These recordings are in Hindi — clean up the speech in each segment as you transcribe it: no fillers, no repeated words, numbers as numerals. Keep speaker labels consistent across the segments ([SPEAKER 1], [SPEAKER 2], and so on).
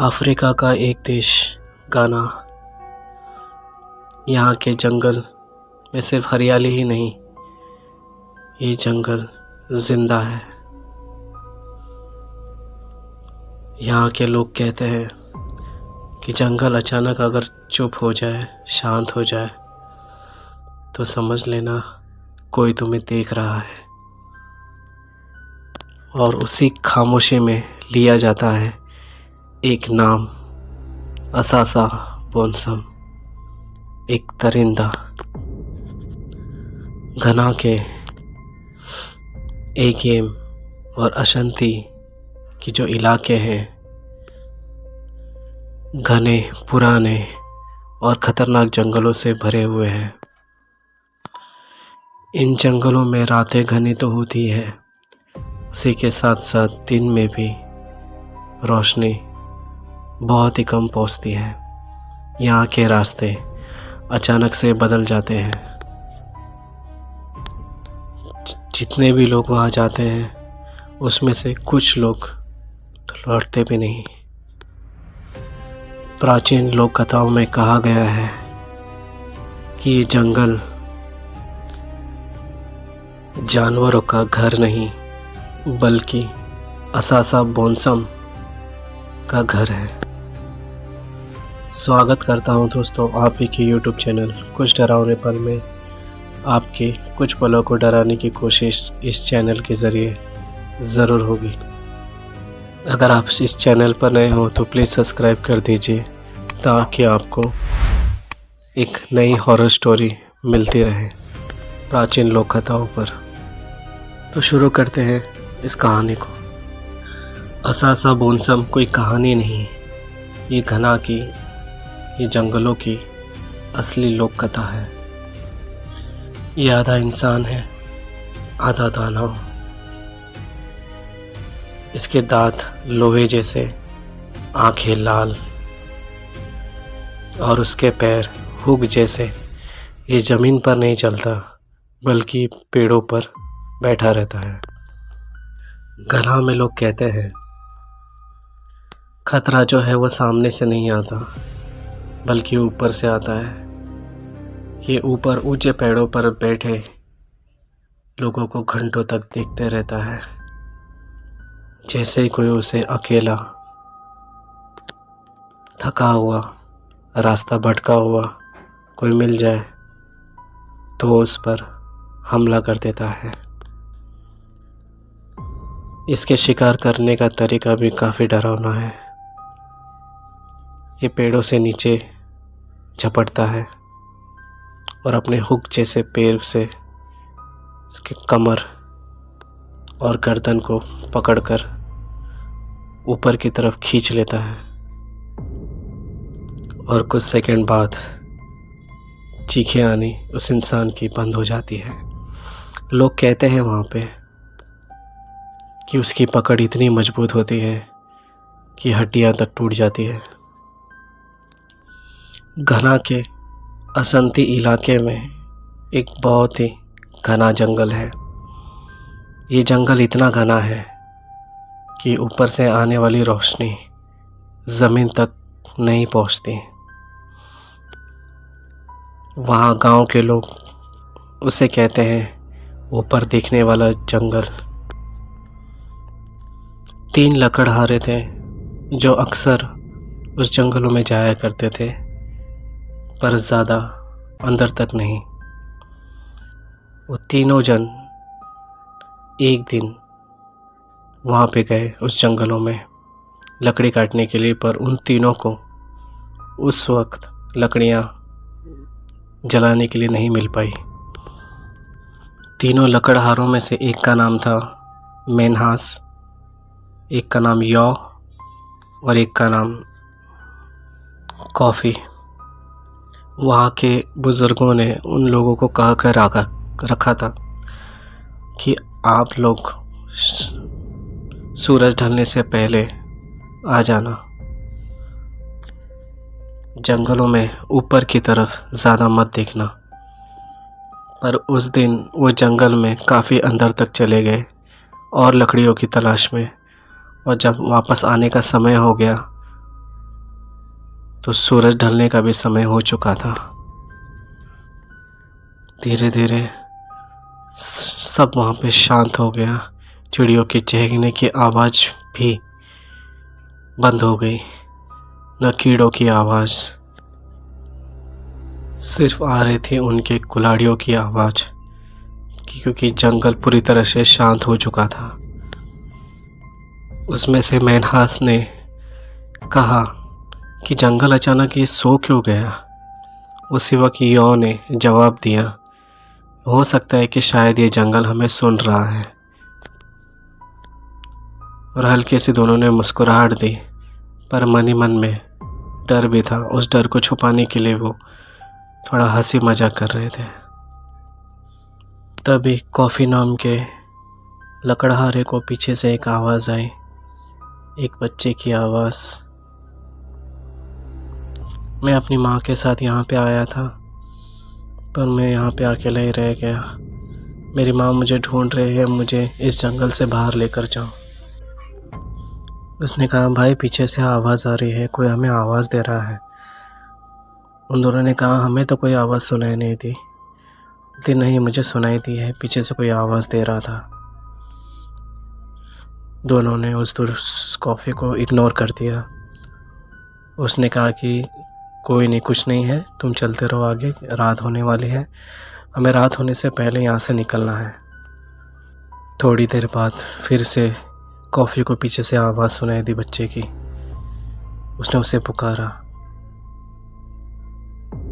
[SPEAKER 1] अफ्रीका का एक देश गाना। यहाँ के जंगल में सिर्फ हरियाली ही नहीं, ये जंगल जिंदा है। यहाँ के लोग कहते हैं कि जंगल अचानक अगर चुप हो जाए, शांत हो जाए, तो समझ लेना कोई तुम्हें देख रहा है। और उसी खामोशी में लिया जाता है एक नाम, असासा बोनसम, एक दरिंदा। घना के एगेम और अशांति की जो इलाके हैं, घने, पुराने और ख़तरनाक जंगलों से भरे हुए हैं। इन जंगलों में रातें घनी तो होती है, उसी के साथ साथ दिन में भी रोशनी बहुत ही कम पहुंचती है। यहाँ के रास्ते अचानक से बदल जाते हैं। जितने भी लोग वहाँ जाते हैं, उसमें से कुछ लोग तो लौटते भी नहीं। प्राचीन लोक कथाओं में कहा गया है कि ये जंगल जानवरों का घर नहीं, बल्कि असासा बोनसम का घर है। स्वागत करता हूं दोस्तों आप ही के YouTube चैनल कुछ डरावने पल में। आपके कुछ पलों को डराने की कोशिश इस चैनल के ज़रिए ज़रूर होगी। अगर आप इस चैनल पर नए हो तो प्लीज़ सब्सक्राइब कर दीजिए, ताकि आपको एक नई हॉरर स्टोरी मिलती रहे प्राचीन लोक कथाओं पर। तो शुरू करते हैं इस कहानी को। असासा बोनसम कोई कहानी नहीं, ये घना की, ये जंगलों की असली लोक कथा है। ये आधा इंसान है, आधा दानव। इसके दांत लोहे जैसे, आंखें लाल और उसके पैर हुक जैसे। ये ज़मीन पर नहीं चलता, बल्कि पेड़ों पर बैठा रहता है। घना में लोग कहते हैं खतरा जो है वो सामने से नहीं आता, बल्कि ऊपर से आता है। ये ऊपर ऊंचे पेड़ों पर बैठे लोगों को घंटों तक देखते रहता है। जैसे ही कोई उसे अकेला, थका हुआ, रास्ता भटका हुआ कोई मिल जाए, तो वो उस पर हमला कर देता है। इसके शिकार करने का तरीका भी काफ़ी डरावना है। ये पेड़ों से नीचे झपटता है और अपने हुक जैसे पैर से उसके कमर और गर्दन को पकड़कर ऊपर की तरफ खींच लेता है। और कुछ सेकंड बाद चीखें आनी उस इंसान की बंद हो जाती है। लोग कहते हैं वहाँ पे कि उसकी पकड़ इतनी मजबूत होती है कि हड्डियाँ तक टूट जाती है। घना के अशांति इलाके में एक बहुत ही घना जंगल है। ये जंगल इतना घना है कि ऊपर से आने वाली रोशनी ज़मीन तक नहीं पहुंचती। वहाँ गांव के लोग उसे कहते हैं ऊपर दिखने वाला जंगल। 3 लकड़हारे थे जो अक्सर उस जंगलों में जाया करते थे, पर ज़्यादा अंदर तक नहीं। वो तीनों जन एक दिन वहाँ पे गए उस जंगलों में लकड़ी काटने के लिए, पर उन तीनों को उस वक्त लकड़ियाँ जलाने के लिए नहीं मिल पाई। तीनों लकड़हारों में से एक का नाम था मेनहास, एक का नाम यौ और एक का नाम कॉफ़ी। वहाँ के बुज़ुर्गों ने उन लोगों को कह कर रखा था कि आप लोग सूरज ढलने से पहले आ जाना। जंगलों में ऊपर की तरफ ज़्यादा मत देखना। पर उस दिन वो जंगल में काफ़ी अंदर तक चले गए और लकड़ियों की तलाश में। और जब वापस आने का समय हो गया तो सूरज ढलने का भी समय हो चुका था। धीरे धीरे सब वहाँ पे शांत हो गया। चिड़ियों की चहकने की आवाज़ भी बंद हो गई, न कीड़ों की आवाज़, सिर्फ आ रही थी उनके कुल्हाड़ियों की आवाज़, क्योंकि जंगल पूरी तरह से शांत हो चुका था। उसमें से मैनहास ने कहा कि जंगल अचानक ये सो क्यों गया। उसी वक्त यौ ने जवाब दिया, हो सकता है कि शायद ये जंगल हमें सुन रहा है। और हल्के से दोनों ने मुस्कुराहट दी, पर मन ही मन में डर भी था। उस डर को छुपाने के लिए वो थोड़ा हंसी मजाक कर रहे थे। तभी कॉफ़ी नाम के लकड़हारे को पीछे से एक आवाज़ आई, एक बच्चे की आवाज़। मैं अपनी माँ के साथ यहाँ पे आया था, पर मैं यहाँ पे अकेला ही रह गया। मेरी माँ मुझे ढूंढ रही है, मुझे इस जंगल से बाहर लेकर जाओ। उसने कहा, भाई पीछे से आवाज़ आ रही है, कोई हमें आवाज़ दे रहा है। उन दोनों ने कहा, हमें तो कोई आवाज़ सुनाई नहीं दी। बोलती, नहीं मुझे सुनाई दी है, पीछे से कोई आवाज़ दे रहा था। दोनों ने उस कॉफ़ी को इग्नोर कर दिया। उसने कहा कि कोई नहीं, कुछ नहीं है, तुम चलते रहो आगे, रात होने वाली है, हमें रात होने से पहले यहाँ से निकलना है। थोड़ी देर बाद फिर से कॉफ़ी को पीछे से आवाज़ सुनाई दी बच्चे की। उसने उसे पुकारा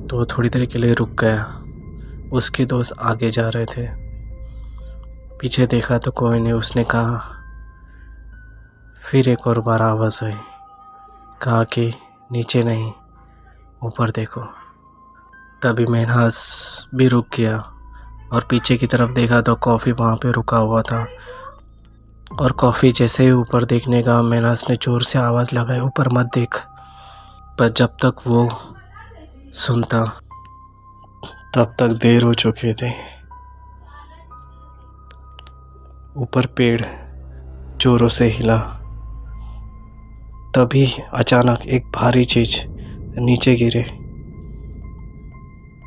[SPEAKER 1] तो वो थोड़ी देर के लिए रुक गया। उसके दोस्त आगे जा रहे थे, पीछे देखा तो कोई नहीं। उसने कहा, फिर एक और बार आवाज़ आई, कहा कि नीचे नहीं, ऊपर देखो। तभी मैनहास भी रुक गया और पीछे की तरफ देखा तो कॉफ़ी वहाँ पे रुका हुआ था। और कॉफ़ी जैसे ही ऊपर देखने का, मैनहास ने जोर से आवाज़ लगाई, ऊपर मत देख। पर जब तक वो सुनता तब तक देर हो चुकी थी। ऊपर पेड़ जोरों से हिला। तभी अचानक एक भारी चीज नीचे गिरे,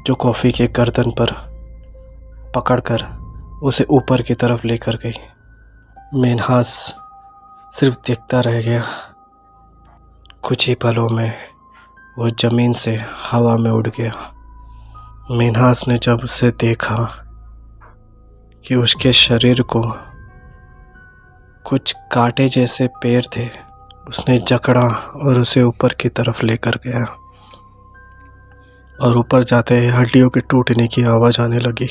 [SPEAKER 1] जो कॉफ़ी के गर्दन पर पकड़कर उसे ऊपर की तरफ लेकर गई। मैनहास सिर्फ देखता रह गया। कुछ ही पलों में वो ज़मीन से हवा में उड़ गया। मैनहास ने जब उसे देखा कि उसके शरीर को कुछ कांटे जैसे पैर थे, उसने जकड़ा और उसे ऊपर की तरफ लेकर गया। और ऊपर जाते ही हड्डियों के टूटने की आवाज़ आने लगी।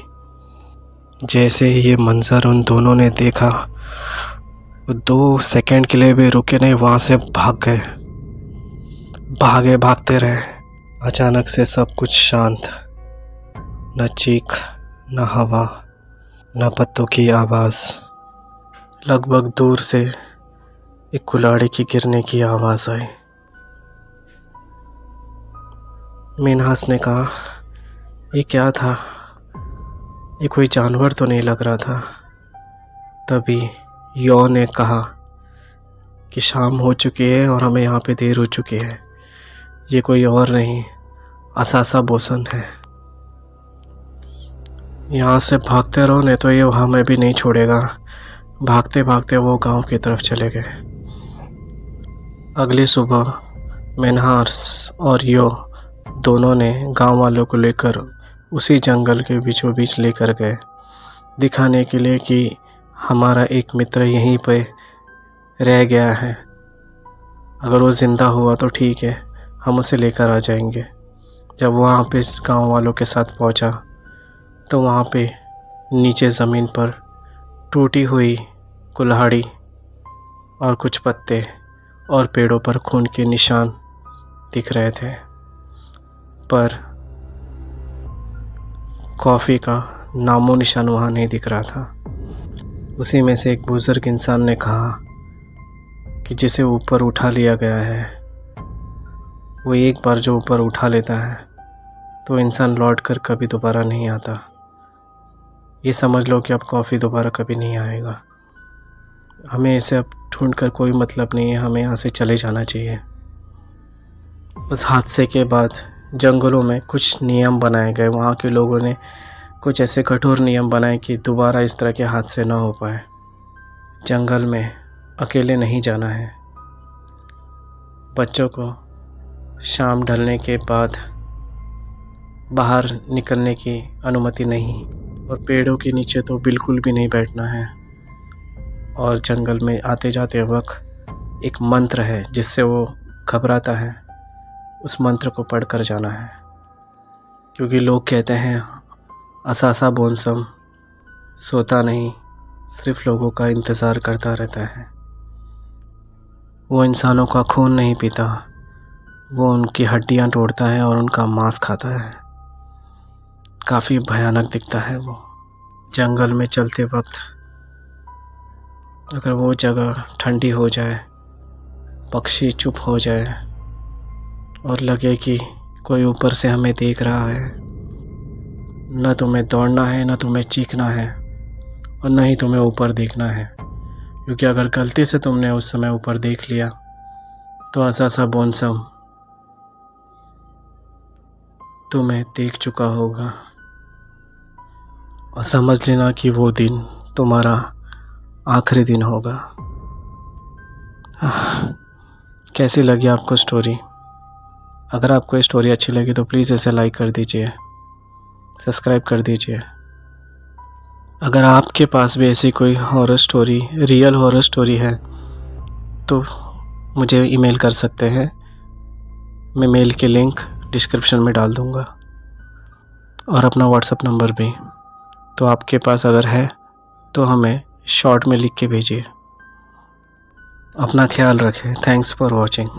[SPEAKER 1] जैसे ही ये मंजर उन दोनों ने देखा, 2 सेकंड के लिए भी रुके नहीं, वहाँ से भाग गए। भागते रहे। अचानक से सब कुछ शांत, न चीख, न हवा, न पत्तों की आवाज़। लगभग दूर से एक कुल्हाड़ी की गिरने की आवाज़ आई। मैनहास ने कहा, ये क्या था? ये कोई जानवर तो नहीं लग रहा था। तभी यौ ने कहा कि शाम हो चुकी है और हमें यहाँ पे देर हो चुकी है। ये कोई और नहीं, असासा बोसन है। यहाँ से भागते रहो, नहीं तो ये हमें भी नहीं छोड़ेगा। भागते भागते वो गांव की तरफ चले गए। अगली सुबह मैनहास और यो दोनों ने गांव वालों को लेकर उसी जंगल के बीचों बीच लेकर गए, दिखाने के लिए कि हमारा एक मित्र यहीं पे रह गया है। अगर वो ज़िंदा हुआ तो ठीक है, हम उसे लेकर आ जाएंगे। जब वहाँ पे इस गांव वालों के साथ पहुँचा तो वहाँ पे नीचे ज़मीन पर टूटी हुई कुल्हाड़ी और कुछ पत्ते और पेड़ों पर खून के निशान दिख रहे थे, पर कॉफ़ी का नामो निशान वहाँ नहीं दिख रहा था। उसी में से एक बुज़ुर्ग इंसान ने कहा कि जिसे ऊपर उठा लिया गया है, वो एक बार जो ऊपर उठा लेता है तो इंसान लौट कर कभी दोबारा नहीं आता। ये समझ लो कि अब कॉफ़ी दोबारा कभी नहीं आएगा। हमें इसे अब ढूंढ कर कोई मतलब नहीं है, हमें यहाँ से चले जाना चाहिए। उस हादसे के बाद जंगलों में कुछ नियम बनाए गए। वहाँ के लोगों ने कुछ ऐसे कठोर नियम बनाए कि दोबारा इस तरह के हादसे ना हो पाए। जंगल में अकेले नहीं जाना है। बच्चों को शाम ढलने के बाद बाहर निकलने की अनुमति नहीं, और पेड़ों के नीचे तो बिल्कुल भी नहीं बैठना है। और जंगल में आते जाते वक्त एक मंत्र है जिससे वो घबराता है, उस मंत्र को पढ़कर जाना है। क्योंकि लोग कहते हैं असासा बोनसम सोता नहीं, सिर्फ लोगों का इंतज़ार करता रहता है। वो इंसानों का खून नहीं पीता, वो उनकी हड्डियां तोड़ता है और उनका मांस खाता है। काफ़ी भयानक दिखता है वो। जंगल में चलते वक्त अगर वो जगह ठंडी हो जाए, पक्षी चुप हो जाए और लगे कि कोई ऊपर से हमें देख रहा है, न तुम्हें दौड़ना है, न तुम्हें चीखना है, और न ही तुम्हें ऊपर देखना है। क्योंकि अगर गलती से तुमने उस समय ऊपर देख लिया तो असासा बोनसम तुम्हें देख चुका होगा, और समझ लेना कि वो दिन तुम्हारा आखिरी दिन होगा। कैसी लगी आपको स्टोरी? अगर आपको ये स्टोरी अच्छी लगी तो प्लीज़ इसे लाइक कर दीजिए, सब्सक्राइब कर दीजिए। अगर आपके पास भी ऐसी कोई horror story, real horror story है तो मुझे ईमेल कर सकते हैं। मैं मेल के लिंक डिस्क्रिप्शन में डाल दूँगा, और अपना व्हाट्सएप नंबर भी। तो आपके पास अगर है तो हमें शॉर्ट में लिख के भेजिए। अपना ख्याल रखें। Thanks for watching.